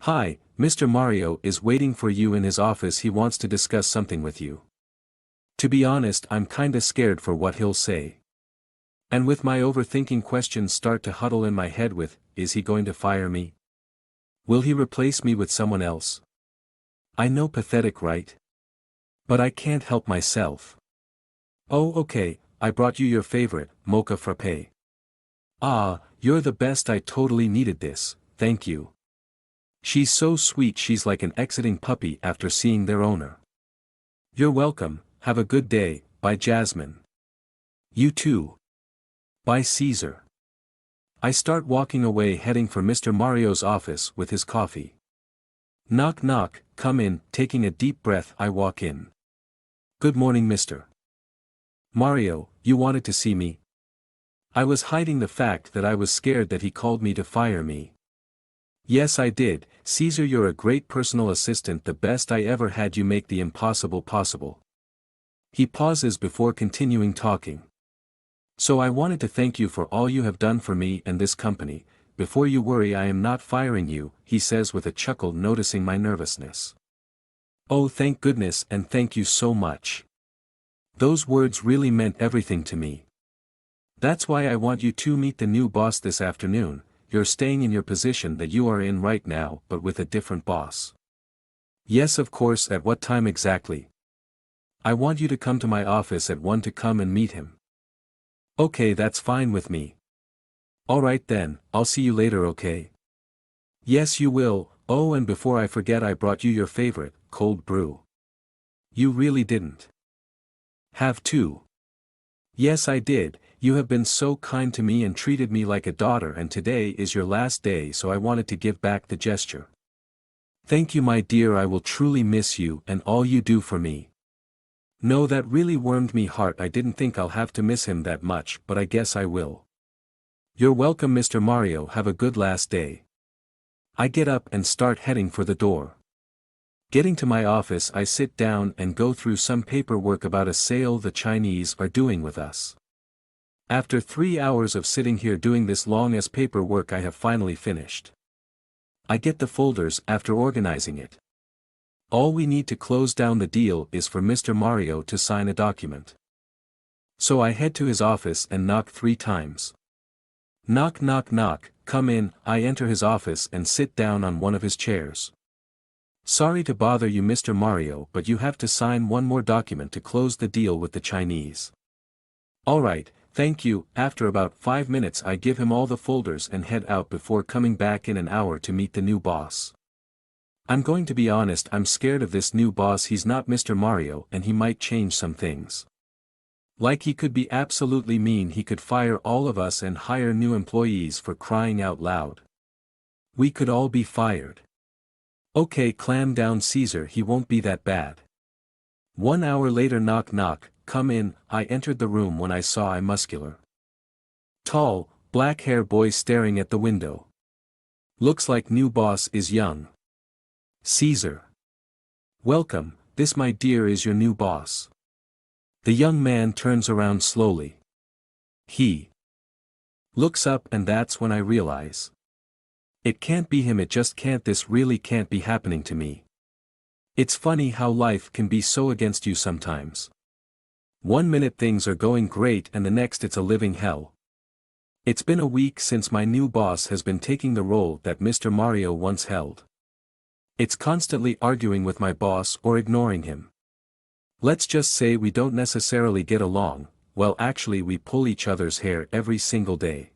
Hi, Mr. Mario is waiting for you in his office. He wants to discuss something with you. To be honest, I'm kinda scared for what he'll say. And with my overthinking questions start to huddle in my head with, is he going to fire me? Will he replace me with someone else? I know, pathetic, right? But I can't help myself. Oh, okay, I brought you your favorite, mocha frappe. Ah, you're the best. I totally needed this, thank you. She's so sweet. She's like an exiting puppy after seeing their owner. You're welcome, have a good day. Bye, Jasmine. You too. Bye, Caesar. I start walking away, heading for Mr. Mario's office with his coffee. Knock knock, come in. Taking a deep breath, I walk in. Good morning, Mr. Mario, you wanted to see me? I was hiding the fact that I was scared that he called me to fire me. Yes, I did. Caesar, you're a great personal assistant, the best I ever had. You make the impossible possible. He pauses before continuing talking. So I wanted to thank you for all you have done for me and this company. Before you worry, I am not firing you, he says with a chuckle, noticing my nervousness. Oh, thank goodness, and thank you so much. Those words really meant everything to me. That's why I want you to meet the new boss this afternoon. You're staying in your position that you are in right now, but with a different boss. Yes, of course. At what time exactly? I want you to come to my office at 1 to come and meet him. Okay, that's fine with me. Alright then, I'll see you later, okay? Yes, you will. Oh, and before I forget, I brought you your favorite, cold brew. You really didn't have to. Yes, I did. You have been so kind to me and treated me like a daughter, and today is your last day, so I wanted to give back the gesture. Thank you, my dear. I will truly miss you and all you do for me. No, that really warmed me heart. I didn't think I'll have to miss him that much, but I guess I will. You're welcome, Mr. Mario. Have a good last day. I get up and start heading for the door. Getting to my office, I sit down and go through some paperwork about a sale the Chinese are doing with us. After 3 hours of sitting here doing this long as paperwork, I have finally finished. I get the folders after organizing it. All we need to close down the deal is for Mr. Mario to sign a document. So I head to his office and knock 3 times. Knock knock knock, come in. I enter his office and sit down on one of his chairs. Sorry to bother you, Mr. Mario, but you have to sign one more document to close the deal with the Chinese. Alright, thank you. After about 5 minutes, I give him all the folders and head out before coming back in an hour to meet the new boss. I'm going to be honest, I'm scared of this new boss. He's not Mr. Mario, and he might change some things. Like, he could be absolutely mean. He could fire all of us and hire new employees, for crying out loud. We could all be fired. Okay, clam down, Caesar, he won't be that bad. 1 hour later, knock knock, come in. I entered the room when I saw a muscular, tall, black hair boy staring at the window. Looks like new boss is young. Caesar. Welcome, this, my dear, is your new boss. The young man turns around slowly. He looks up, and that's when I realize. It can't be him, it just can't. This really can't be happening to me. It's funny how life can be so against you sometimes. 1 minute things are going great and the next it's a living hell. It's been a week since my new boss has been taking the role that Mr. Mario once held. It's constantly arguing with my boss or ignoring him. Let's just say we don't necessarily get along. Well, actually we pull each other's hair every single day.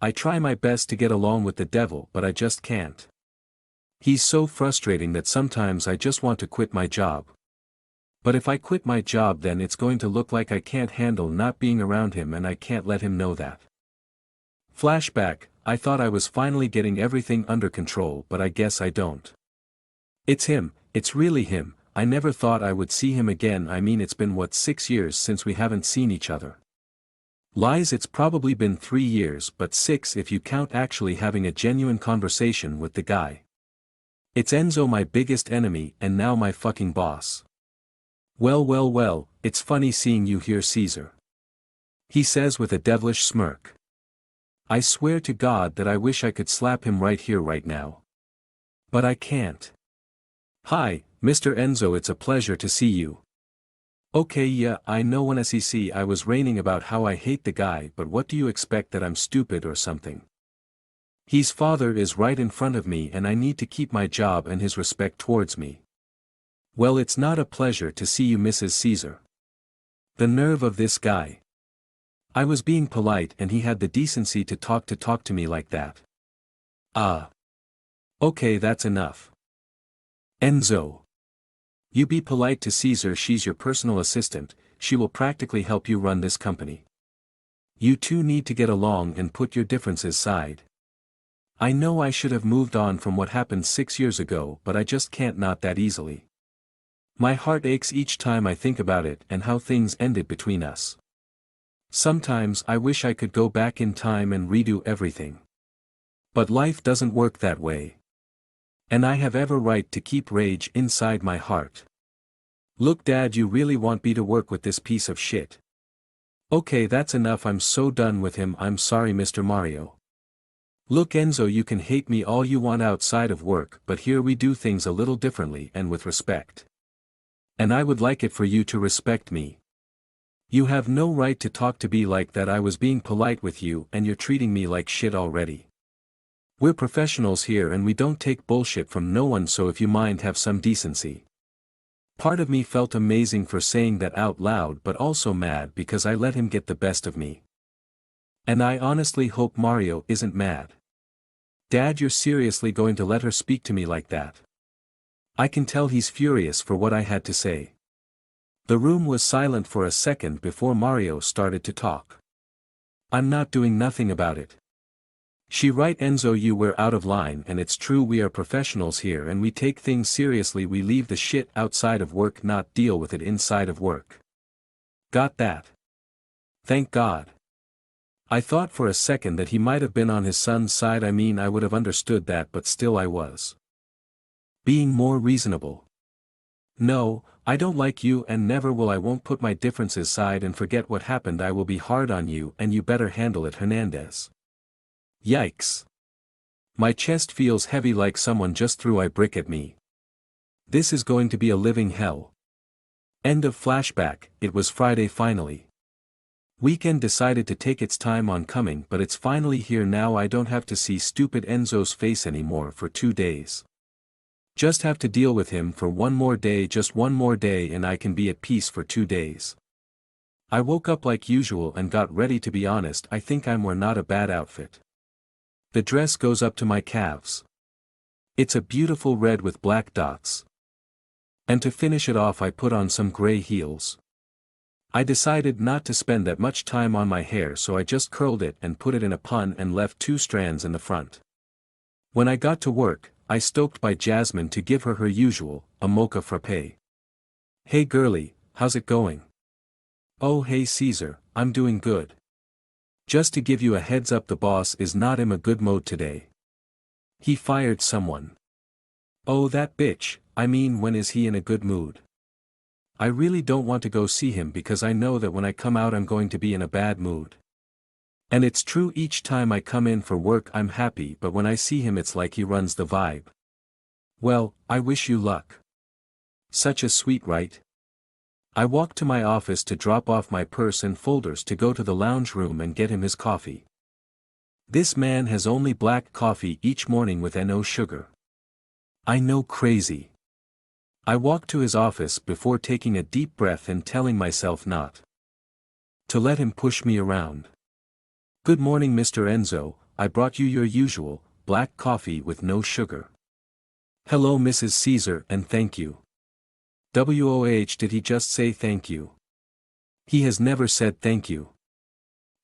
I try my best to get along with the devil, but I just can't. He's so frustrating that sometimes I just want to quit my job. But if I quit my job, then it's going to look like I can't handle not being around him, and I can't let him know that. Flashback, I thought I was finally getting everything under control, but I guess I don't. It's him, it's really him. I never thought I would see him again. I mean, it's been 6 years since we haven't seen each other. Lies, it's probably been 3 years, but 6 if you count actually having a genuine conversation with the guy. It's Enzo, my biggest enemy, and now my fucking boss. Well, it's funny seeing you here, Caesar. He says with a devilish smirk. I swear to God that I wish I could slap him right here right now. But I can't. Hi, Mr. Enzo, it's a pleasure to see you. Okay, yeah, I know when SEC I was raining about how I hate the guy, but what do you expect, that I'm stupid or something? His father is right in front of me and I need to keep my job and his respect towards me. Well, it's not a pleasure to see you, Mrs. Caesar. The nerve of this guy. I was being polite and he had the decency to talk to me like that. Ah. Okay, that's enough. Enzo. You be polite to Caesar, she's your personal assistant, she will practically help you run this company. You two need to get along and put your differences aside. I know I should have moved on from what happened 6 years ago, but I just can't, not that easily. My heart aches each time I think about it and how things ended between us. Sometimes I wish I could go back in time and redo everything. But life doesn't work that way. And I have every right to keep rage inside my heart. Look, Dad, you really want me to work with this piece of shit? Okay, that's enough, I'm so done with him. I'm sorry, Mr. Mario. Look, Enzo, you can hate me all you want outside of work, but here we do things a little differently and with respect. And I would like it for you to respect me. You have no right to talk to me like that. I was being polite with you and you're treating me like shit already. We're professionals here and we don't take bullshit from no one, so if you mind, have some decency. Part of me felt amazing for saying that out loud, but also mad because I let him get the best of me. And I honestly hope Mario isn't mad. Dad, you're seriously going to let her speak to me like that? I can tell he's furious for what I had to say. The room was silent for a second before Mario started to talk. I'm not doing nothing about it. She right, Enzo, you were out of line, and it's true, we are professionals here and we take things seriously. We leave the shit outside of work, not deal with it inside of work. Got that? Thank God. I thought for a second that he might have been on his son's side. I mean, I would have understood that, but still I was being more reasonable. No, I don't like you and never will. I won't put my differences aside and forget what happened. I will be hard on you and you better handle it, Hernandez. Yikes. My chest feels heavy like someone just threw a brick at me. This is going to be a living hell. End of flashback. It was Friday finally. Weekend decided to take its time on coming, but it's finally here now. I don't have to see stupid Enzo's face anymore for 2 days. Just have to deal with him for one more day, just one more day, and I can be at peace for 2 days. I woke up like usual and got ready. To be honest, I think I'm wearing not a bad outfit. The dress goes up to my calves. It's a beautiful red with black dots. And to finish it off, I put on some gray heels. I decided not to spend that much time on my hair, so I just curled it and put it in a bun and left 2 strands in the front. When I got to work, I stoked by Jasmine to give her usual, a mocha frappe. Hey girlie, how's it going? Oh hey Caesar, I'm doing good. Just to give you a heads up, the boss is not in a good mood today. He fired someone. Oh that bitch, I mean, when is he in a good mood? I really don't want to go see him because I know that when I come out I'm going to be in a bad mood. And it's true, each time I come in for work I'm happy, but when I see him it's like he runs the vibe. Well, I wish you luck. Such a sweet, right? I walked to my office to drop off my purse and folders to go to the lounge room and get him his coffee. This man has only black coffee each morning with no sugar. I know, crazy. I walked to his office before taking a deep breath and telling myself not to let him push me around. Good morning, Mr. Enzo, I brought you your usual, black coffee with no sugar. Hello, Mrs. Caesar, and thank you. WOH, did he just say thank you? He has never said thank you.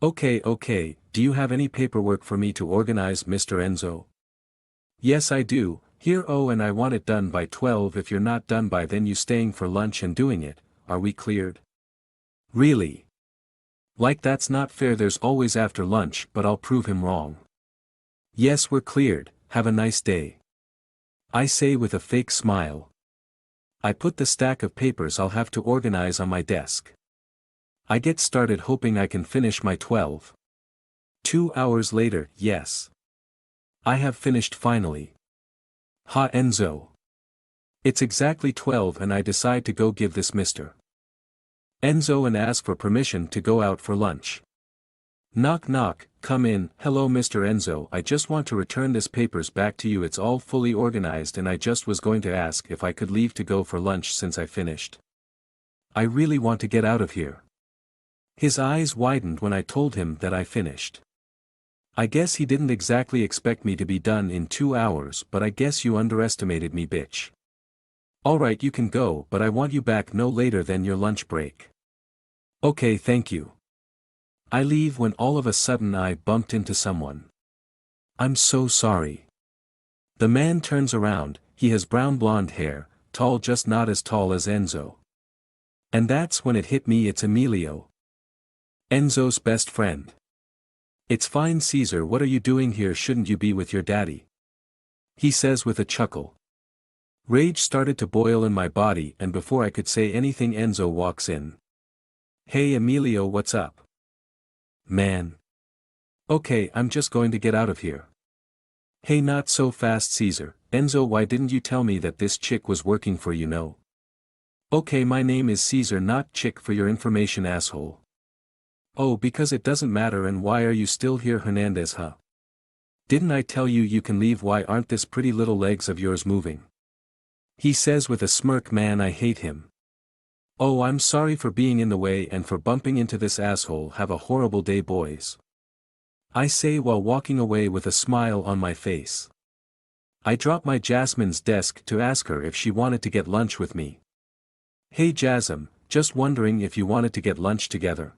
Okay, do you have any paperwork for me to organize, Mr. Enzo? Yes I do, here, oh, and I want it done by 12. If you're not done by then you staying for lunch and doing it. Are we cleared? Really? Like, that's not fair, there's always after lunch, but I'll prove him wrong. Yes, we're cleared, have a nice day. I say with a fake smile. I put the stack of papers I'll have to organize on my desk. I get started hoping I can finish my 12. 2 hours later, yes. I have finished finally. Ha Enzo. It's exactly 12 and I decide to go give this Mr. Enzo and ask for permission to go out for lunch. Knock knock, come in. Hello Mr. Enzo, I just want to return this papers back to you, it's all fully organized and I just was going to ask if I could leave to go for lunch since I finished. I really want to get out of here. His eyes widened when I told him that I finished. I guess he didn't exactly expect me to be done in 2 hours, but I guess you underestimated me, bitch. Alright, you can go, but I want you back no later than your lunch break. Okay, thank you. I leave when all of a sudden I bumped into someone. I'm so sorry. The man turns around, he has brown blonde hair, tall, just not as tall as Enzo. And that's when it hit me, it's Emilio. Enzo's best friend. It's fine Caesar, what are you doing here, shouldn't you be with your daddy? He says with a chuckle. Rage started to boil in my body and before I could say anything Enzo walks in. Hey Emilio, what's up? Man. Okay, I'm just going to get out of here. Hey, not so fast Caesar. Enzo, why didn't you tell me that this chick was working for you? No. Okay, my name is Caesar, not chick, for your information, asshole. Oh, because it doesn't matter. And why are you still here, Hernandez, huh? Didn't I tell you you can leave? Why aren't this pretty little legs of yours moving? He says with a smirk. Man, I hate him. Oh, I'm sorry for being in the way and for bumping into this asshole. Have a horrible day, boys. I say while walking away with a smile on my face. I drop my Jasmine's desk to ask her if she wanted to get lunch with me. Hey Jasmine, just wondering if you wanted to get lunch together.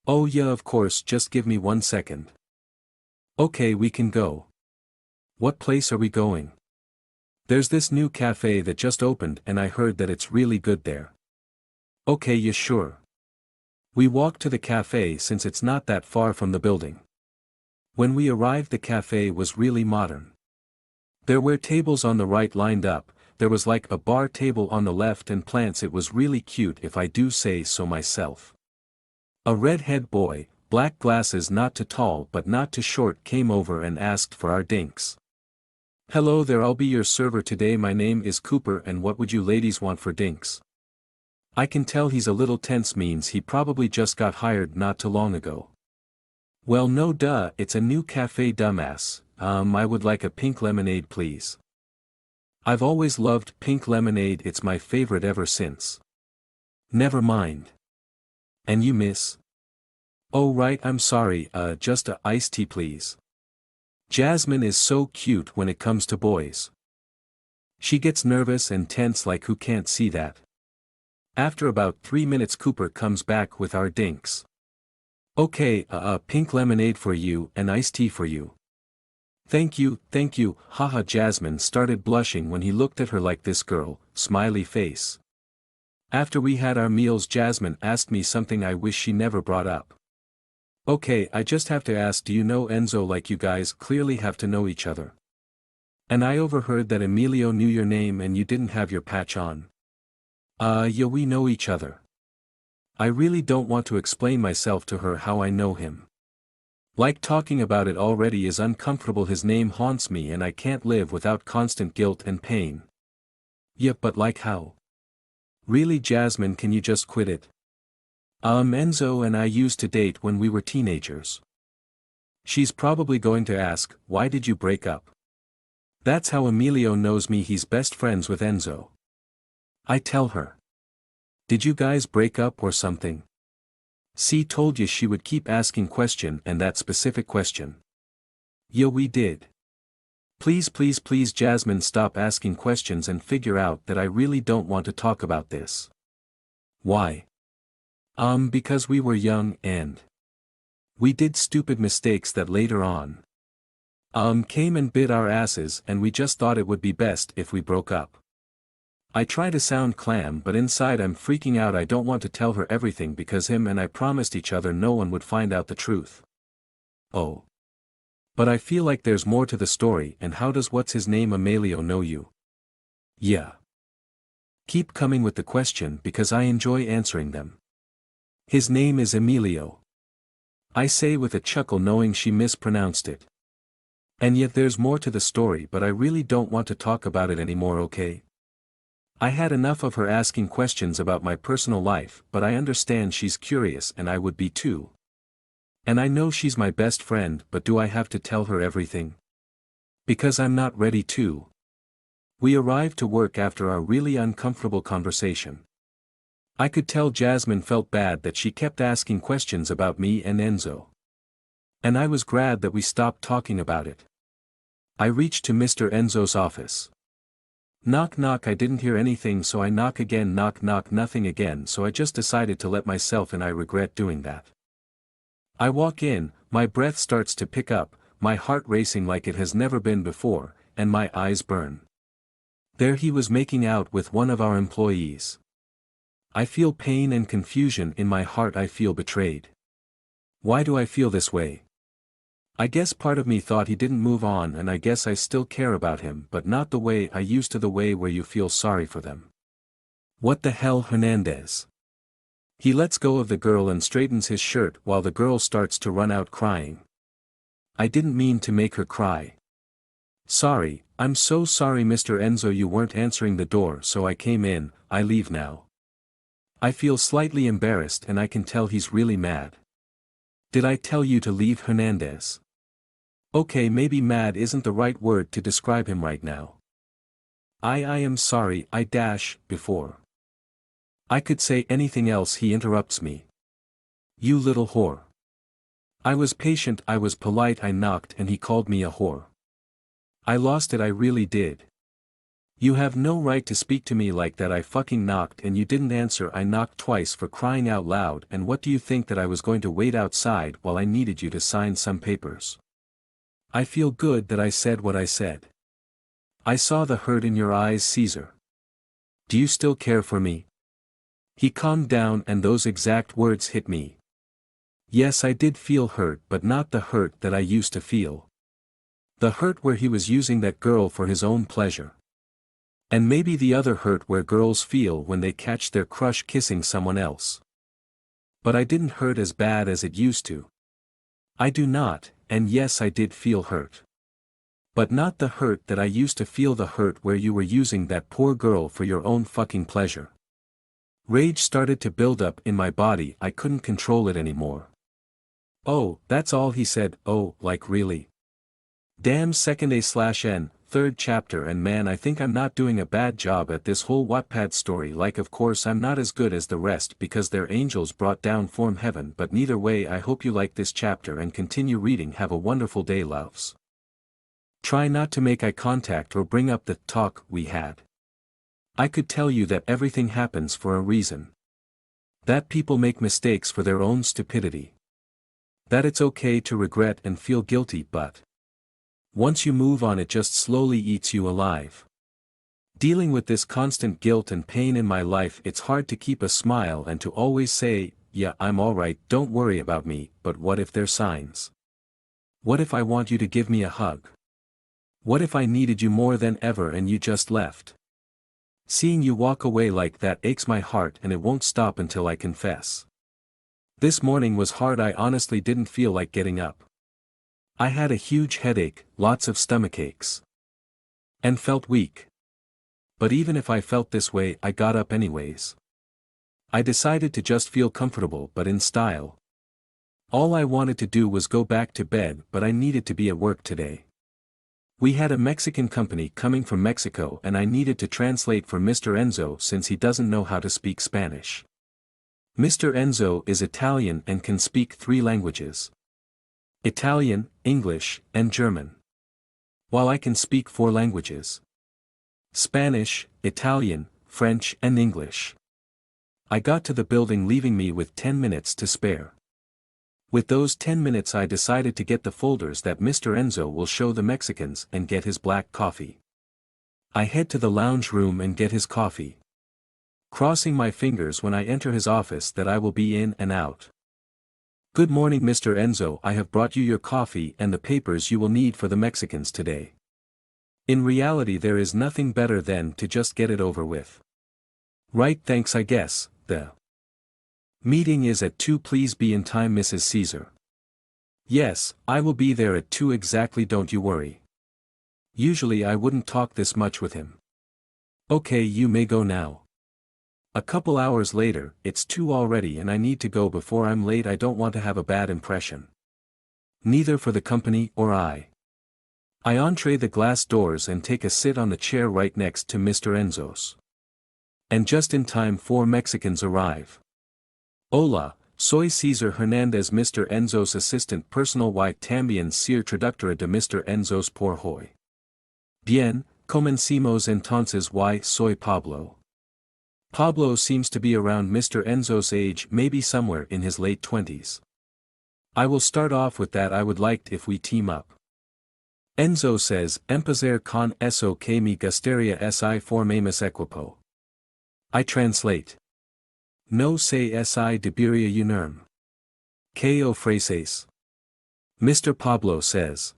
Oh yeah, of course, just give me 1 second. Okay, we can go. What place are we going? There's this new cafe that just opened and I heard that it's really good there. Okay, you sure? We walked to the cafe since it's not that far from the building. When we arrived, the cafe was really modern. There were tables on the right lined up, there was like a bar table on the left and plants. It was really cute if I do say so myself. A redhead boy, black glasses, not too tall but not too short, came over and asked for our drinks. Hello there, I'll be your server today. My name is Cooper and what would you ladies want for drinks? I can tell he's a little tense, means he probably just got hired not too long ago. Well no duh, it's a new cafe, dumbass. I would like a pink lemonade please. I've always loved pink lemonade, it's my favorite ever since. Never mind. And you miss? Oh right, I'm sorry, just a iced tea please. Jasmine is so cute when it comes to boys. She gets nervous and tense like who can't see that. After about 3 minutes Cooper comes back with our drinks. Okay, pink lemonade for you and iced tea for you. Thank you, haha. Jasmine started blushing when he looked at her like this girl, smiley face. After we had our meals Jasmine asked me something I wish she never brought up. Okay, I just have to ask, do you know Enzo? Like you guys clearly have to know each other. And I overheard that Emilio knew your name and you didn't have your patch on. Yeah, we know each other. I really don't want to explain myself to her how I know him. Like talking about it already is uncomfortable. His name haunts me and I can't live without constant guilt and pain. Yeah, but like how? Really Jasmine, can you just quit it? Enzo and I used to date when we were teenagers. She's probably going to ask, why did you break up? That's how Emilio knows me, he's best friends with Enzo. I tell her. Did you guys break up or something? See, told you she would keep asking question, and that specific question. Yeah, we did. Please Jasmine, stop asking questions and figure out that I really don't want to talk about this. Why? Because we were young and we did stupid mistakes that later on came and bit our asses, and we just thought it would be best if we broke up. I try to sound calm but inside I'm freaking out. I don't want to tell her everything because him and I promised each other no one would find out the truth. Oh. But I feel like there's more to the story. And how does what's his name Emilio know you? Yeah. Keep coming with the question because I enjoy answering them. His name is Emilio. I say with a chuckle knowing she mispronounced it. And yet there's more to the story, but I really don't want to talk about it anymore, okay? I had enough of her asking questions about my personal life, but I understand she's curious and I would be too. And I know she's my best friend, but do I have to tell her everything? Because I'm not ready to. We arrived to work after our really uncomfortable conversation. I could tell Jasmine felt bad that she kept asking questions about me and Enzo. And I was glad that we stopped talking about it. I reached to Mr. Enzo's office. Knock knock, I didn't hear anything, so I knock again, knock knock, nothing again, so I just decided to let myself in. I regret doing that. I walk in, my breath starts to pick up, my heart racing like it has never been before, and my eyes burn. There he was making out with one of our employees. I feel pain and confusion in my heart. I feel betrayed. Why do I feel this way? I guess part of me thought he didn't move on, and I guess I still care about him, but not the way I used to, the way where you feel sorry for them. What the hell, Hernandez? He lets go of the girl and straightens his shirt while the girl starts to run out crying. I didn't mean to make her cry. Sorry, I'm so sorry, Mr. Enzo, you weren't answering the door, so I came in. I leave now. I feel slightly embarrassed and I can tell he's really mad. Did I tell you to leave, Hernandez? Okay, maybe mad isn't the right word to describe him right now. I am sorry, before I could say anything else he interrupts me. You little whore. I was patient, I was polite, I knocked and he called me a whore. I lost it, I really did. You have no right to speak to me like that. I fucking knocked and you didn't answer. I knocked twice, for crying out loud, and what do you think, that I was going to wait outside while I needed you to sign some papers? I feel good that I said what I said. I saw the hurt in your eyes, Caesar. Do you still care for me? He calmed down and those exact words hit me. Yes, I did feel hurt, but not the hurt that I used to feel. The hurt where he was using that girl for his own pleasure. And maybe the other hurt where girls feel when they catch their crush kissing someone else. But I didn't hurt as bad as it used to. I do not, and yes, I did feel hurt. But not the hurt that I used to feel, the hurt where you were using that poor girl for your own fucking pleasure. Rage started to build up in my body, I couldn't control it anymore. Oh, that's all he said. Oh, like really? Damn, second A/N. Third chapter, and man, I think I'm not doing a bad job at this whole Wattpad story. Like, of course I'm not as good as the rest because they're angels brought down from heaven, but neither way, I hope you like this chapter and continue reading. Have a wonderful day, loves. Try not to make eye contact or bring up the talk we had. I could tell you that everything happens for a reason. That people make mistakes for their own stupidity. That it's okay to regret and feel guilty, but once you move on, it just slowly eats you alive. Dealing with this constant guilt and pain in my life, it's hard to keep a smile and to always say, yeah, I'm alright, don't worry about me. But what if there's signs? What if I want you to give me a hug? What if I needed you more than ever and you just left? Seeing you walk away like that aches my heart, and it won't stop until I confess. This morning was hard. I honestly didn't feel like getting up. I had a huge headache, lots of stomach aches, and felt weak. But even if I felt this way, I got up anyways. I decided to just feel comfortable but in style. All I wanted to do was go back to bed, but I needed to be at work today. We had a Mexican company coming from Mexico and I needed to translate for Mr. Enzo since he doesn't know how to speak Spanish. Mr. Enzo is Italian and can speak 3 languages. Italian, English, and German. While I can speak 4 languages. Spanish, Italian, French, and English. I got to the building leaving me with 10 minutes to spare. With those 10 minutes I decided to get the folders that Mr. Enzo will show the Mexicans and get his black coffee. I head to the lounge room and get his coffee. Crossing my fingers when I enter his office that I will be in and out. Good morning, Mr. Enzo, I have brought you your coffee and the papers you will need for the Mexicans today. In reality there is nothing better than to just get it over with. Right, thanks, I guess. The meeting is at 2, please be in time, Mrs. Caesar. Yes, I will be there at 2 exactly, don't you worry. Usually I wouldn't talk this much with him. Okay, you may go now. A couple hours later, it's 2 already and I need to go before I'm late. I don't want to have a bad impression. Neither for the company or I. I entree the glass doors and take a sit on the chair right next to Mr. Enzo's. And just in time 4 Mexicans arrive. Hola, soy Cesar Hernandez, Mr. Enzo's assistant personal. Y también ser traductora de Mr. Enzo's por hoy. Bien, comencemos entonces. Y soy Pablo. Pablo seems to be around Mr. Enzo's age, maybe somewhere in his late 20s. I will start off with that. I would like if we team up. Enzo says, empezar con eso que me gustaría si formamos equipo. I translate. No sé si debería unirme. ¿Qué ofreces? Mr. Pablo says.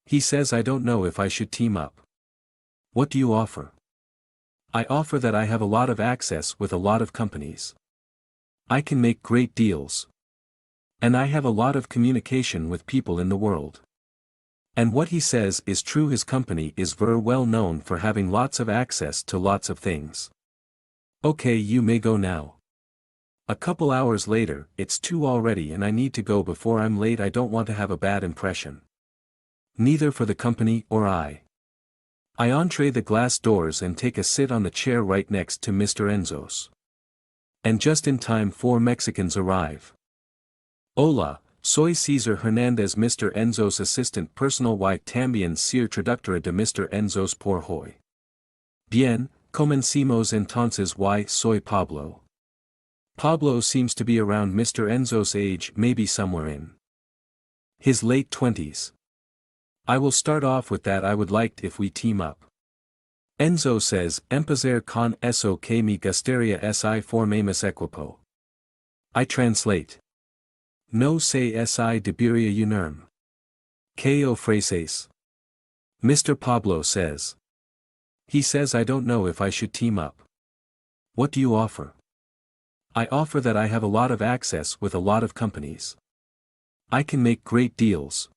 He says I don't know if I should team up. What do you offer? I offer that I have a lot of access with a lot of companies. I can make great deals. And I have a lot of communication with people in the world. And what he says is true. His company is very well known for having lots of access to lots of things. Okay, you may go now. A couple hours later, it's 2 already and I need to go before I'm late. I don't want to have a bad impression. Neither for the company or I. I entree the glass doors and take a sit on the chair right next to Mr. Enzo's. And just in time 4 Mexicans arrive. Hola, soy Cesar Hernandez, Mr. Enzo's assistant personal. Y también ser traductora de Mr. Enzo's por hoy. Bien, comencemos entonces. Y soy Pablo. Pablo seems to be around Mr. Enzo's age, maybe somewhere in his late 20s. I will start off with that. I would like if we team up. Enzo says, empezar con eso que me gustaría si formamos equipo. I translate. No sé si debería unirme. ¿Qué ofreces? Mr. Pablo says. He says I don't know if I should team up. What do you offer? I offer that I have a lot of access with a lot of companies. I can make great deals.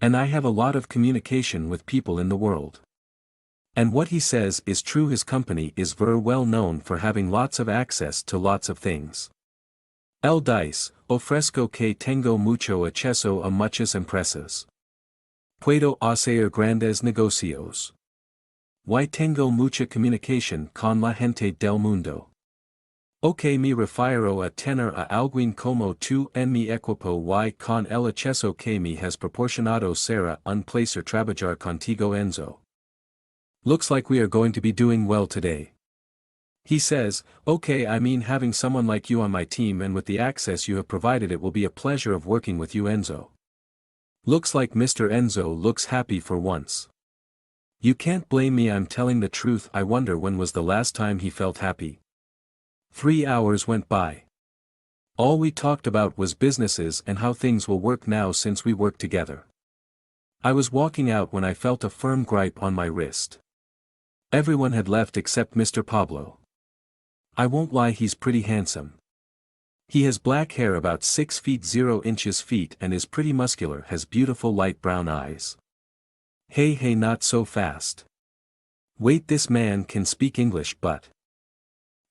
And I have a lot of communication with people in the world. And what he says is true. His company is very well known for having lots of access to lots of things. El dice, ofrezco que tengo mucho acceso a muchas empresas. Puedo hacer grandes negocios. Y tengo mucha comunicación con la gente del mundo. Ok, me refiero a tener a alguien como tú en mi equipo. Y con el acceso que me has proporcionado será un placer trabajar contigo, Enzo. Looks like we are going to be doing well today. He says, okay, I mean having someone like you on my team, and with the access you have provided it will be a pleasure of working with you, Enzo. Looks like Mr. Enzo looks happy for once. You can't blame me, I'm telling the truth. I wonder when was the last time he felt happy. 3 hours went by. All we talked about was businesses and how things will work now since we work together. I was walking out when I felt a firm grip on my wrist. Everyone had left except Mr. Pablo. I won't lie, he's pretty handsome. He has black hair about 6 feet 0 inches feet and is pretty muscular, has beautiful light brown eyes. Hey, not so fast. Wait, this man can speak English, but...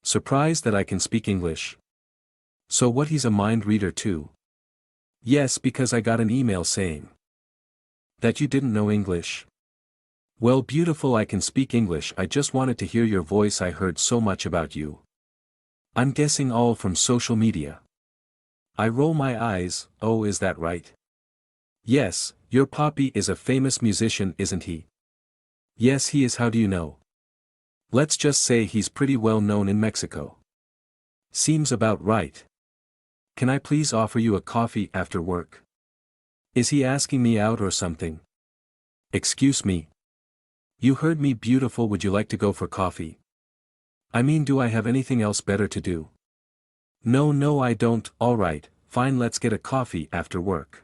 Surprised that I can speak English. So what, he's a mind reader too? Yes, because I got an email saying that you didn't know English. Well, beautiful, I can speak English. I just wanted to hear your voice. I heard so much about you. I'm guessing all from social media. I roll my eyes. Oh, is that right? Yes, your papi is a famous musician, isn't he? Yes, he is. How do you know? Let's just say he's pretty well known in Mexico. Seems about right. Can I please offer you a coffee after work? Is he asking me out or something? Excuse me. You heard me, beautiful. Would you like to go for coffee? I mean, do I have anything else better to do? No, I don't. Alright, fine, let's get a coffee after work.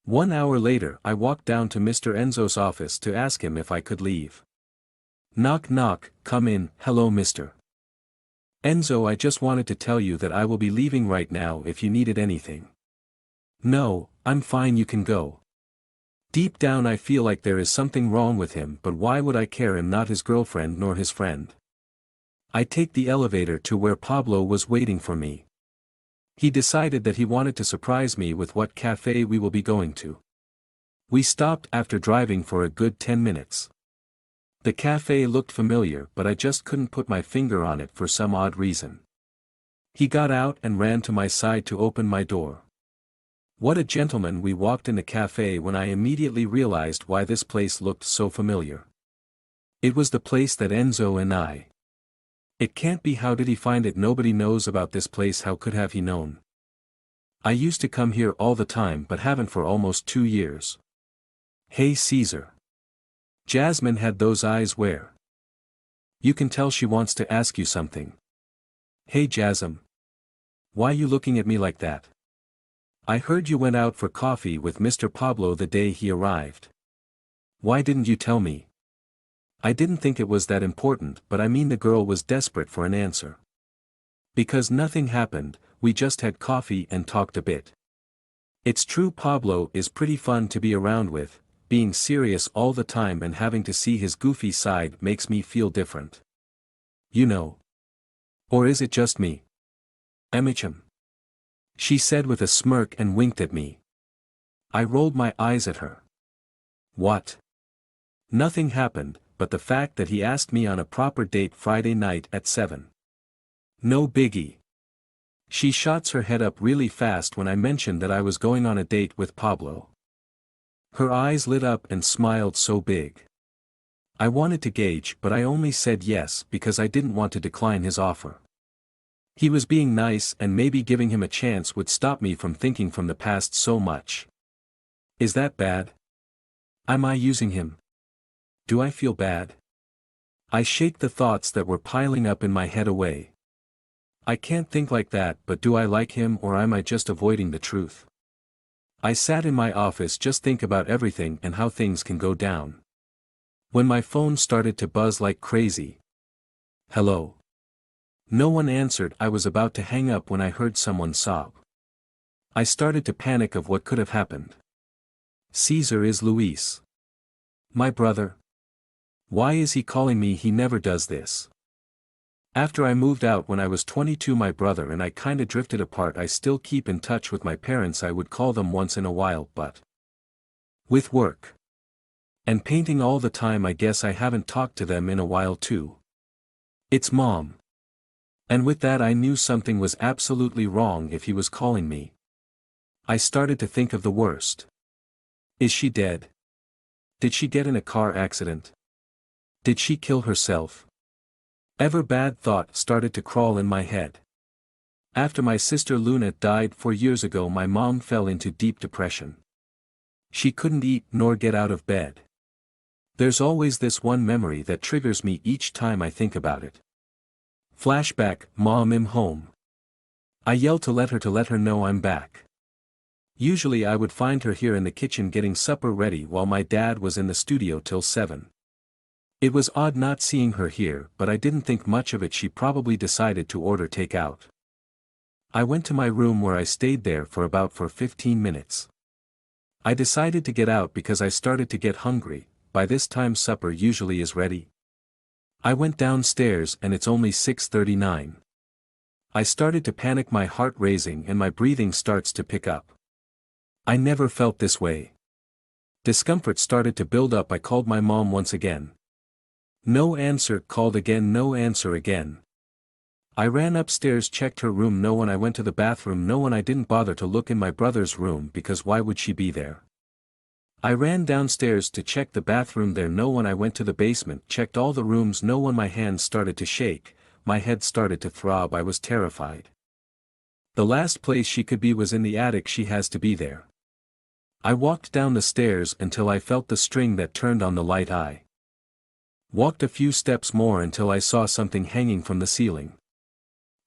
1 hour later, I walked down to Mr. Enzo's office to ask him if I could leave. Knock knock, come in. Hello, Mr. Enzo, I just wanted to tell you that I will be leaving right now if you needed anything. No, I'm fine, you can go. Deep down I feel like there is something wrong with him, but why would I care? I'm not his girlfriend nor his friend. I take the elevator to where Pablo was waiting for me. He decided that he wanted to surprise me with what cafe we will be going to. We stopped after driving for a good 10 minutes. The cafe looked familiar, but I just couldn't put my finger on it for some odd reason. He got out and ran to my side to open my door. What a gentleman. We walked in the cafe when I immediately realized why this place looked so familiar. It was the place that Enzo and I. It can't be. How did he find it? Nobody knows about this place. How could have he known? I used to come here all the time but haven't for almost 2 years. Hey Caesar. Jasmine had those eyes where you can tell she wants to ask you something. Hey Jasmine. Why you looking at me like that? I heard you went out for coffee with Mr. Pablo the day he arrived. Why didn't you tell me? I didn't think it was that important, but I mean the girl was desperate for an answer. Because nothing happened, we just had coffee and talked a bit. It's true, Pablo is pretty fun to be around with. Being serious all the time and having to see his goofy side makes me feel different. You know. Or is it just me? Emicham. She said with a smirk and winked at me. I rolled my eyes at her. What? Nothing happened, but the fact that he asked me on a proper date Friday night at 7. No biggie. She shots her head up really fast when I mentioned that I was going on a date with Pablo. Her eyes lit up and smiled so big. I wanted to gauge, but I only said yes because I didn't want to decline his offer. He was being nice, and maybe giving him a chance would stop me from thinking from the past so much. Is that bad? Am I using him? Do I feel bad? I shake the thoughts that were piling up in my head away. I can't think like that, but do I like him or am I just avoiding the truth? I sat in my office just think about everything and how things can go down. When my phone started to buzz like crazy. Hello? No one answered. I was about to hang up when I heard someone sob. I started to panic of what could have happened. Caesar, is Luis my brother? Why is he calling me? He never does this. After I moved out when I was 22, my brother and I kinda drifted apart. I still keep in touch with my parents. I would call them once in a while, but with work and painting all the time, I guess I haven't talked to them in a while too. It's Mom. And with that I knew something was absolutely wrong if he was calling me. I started to think of the worst. Is she dead? Did she get in a car accident? Did she kill herself? Every bad thought started to crawl in my head. After my sister Luna died 4 years ago, my mom fell into deep depression. She couldn't eat nor get out of bed. There's always this one memory that triggers me each time I think about it. Flashback, Mom, I'm home. I yelled to let her know I'm back. Usually I would find her here in the kitchen getting supper ready while my dad was in the studio till 7. It was odd not seeing her here, but I didn't think much of it. She probably decided to order takeout. I went to my room where I stayed there for 15 minutes. I decided to get out because I started to get hungry. By this time supper usually is ready. I went downstairs and it's only 6:39. I started to panic, my heart racing and my breathing starts to pick up. I never felt this way. Discomfort started to build up. I called my mom once again. No answer. Called again. No answer again. I ran upstairs, checked her room. No one. I went to the bathroom. No one. I didn't bother to look in my brother's room because why would she be there? I ran downstairs to check the bathroom. There no one. I went to the basement, checked all the rooms. No one. My hands started to shake, my head started to throb. I was terrified. The last place she could be was in the attic. She has to be there. I walked down the stairs until I felt the string that turned on the light. I walked a few steps more until I saw something hanging from the ceiling.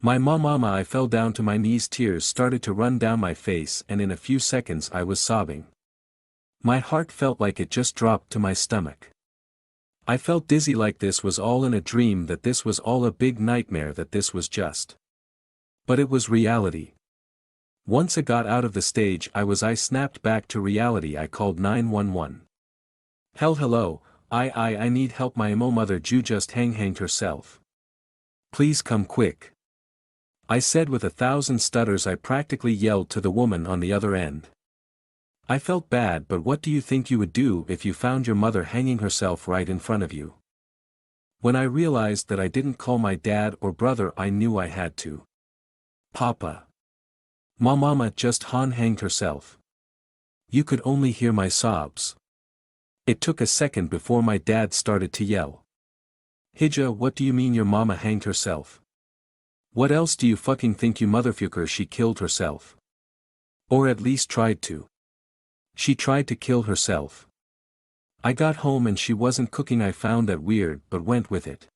My mama. I fell down to my knees. Tears started to run down my face and in a few seconds I was sobbing. My heart felt like it just dropped to my stomach. I felt dizzy, like this was all in a dream, that this was all a big nightmare, that this was just. But it was reality. Once I got out of the stage I snapped back to reality. I called 911. Hello, I need help. My mother just hanged herself. Please come quick. I said with 1,000 stutters. I practically yelled to the woman on the other end. I felt bad, but what do you think you would do if you found your mother hanging herself right in front of you? When I realized that I didn't call my dad or brother, I knew I had to. Papa. My mama just hanged herself. You could only hear my sobs. It took a second before my dad started to yell. Hija, what do you mean your mama hanged herself? What else do you fucking think, you motherfucker? She killed herself. Or at least tried to. She tried to kill herself. I got home and she wasn't cooking. I found that weird but went with it.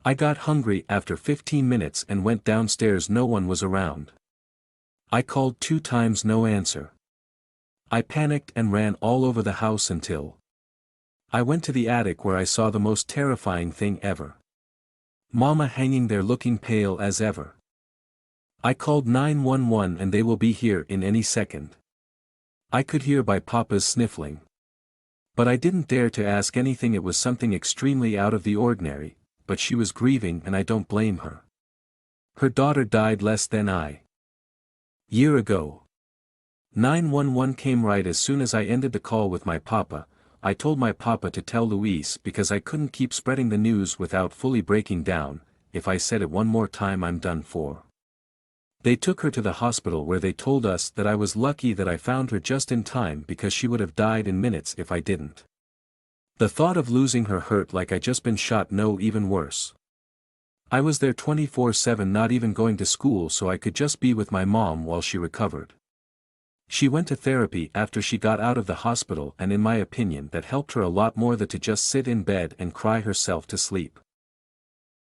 I got hungry after 15 minutes and went downstairs. No one was around. I called 2 times, no answer. I panicked and ran all over the house until I went to the attic, where I saw the most terrifying thing ever. Mama hanging there looking pale as ever. I called 911 and they will be here in any second. I could hear by Papa's sniffling. But I didn't dare to ask anything. It was something extremely out of the ordinary, but she was grieving and I don't blame her. Her daughter died less than a year ago. 911 came right as soon as I ended the call with my papa. I told my papa to tell Luis because I couldn't keep spreading the news without fully breaking down. If I said it one more time, I'm done for. They took her to the hospital, where they told us that I was lucky that I found her just in time because she would have died in minutes if I didn't. The thought of losing her hurt like I just been shot. No, even worse. I was there 24/7, not even going to school, so I could just be with my mom while she recovered. She went to therapy after she got out of the hospital, and in my opinion that helped her a lot more than to just sit in bed and cry herself to sleep.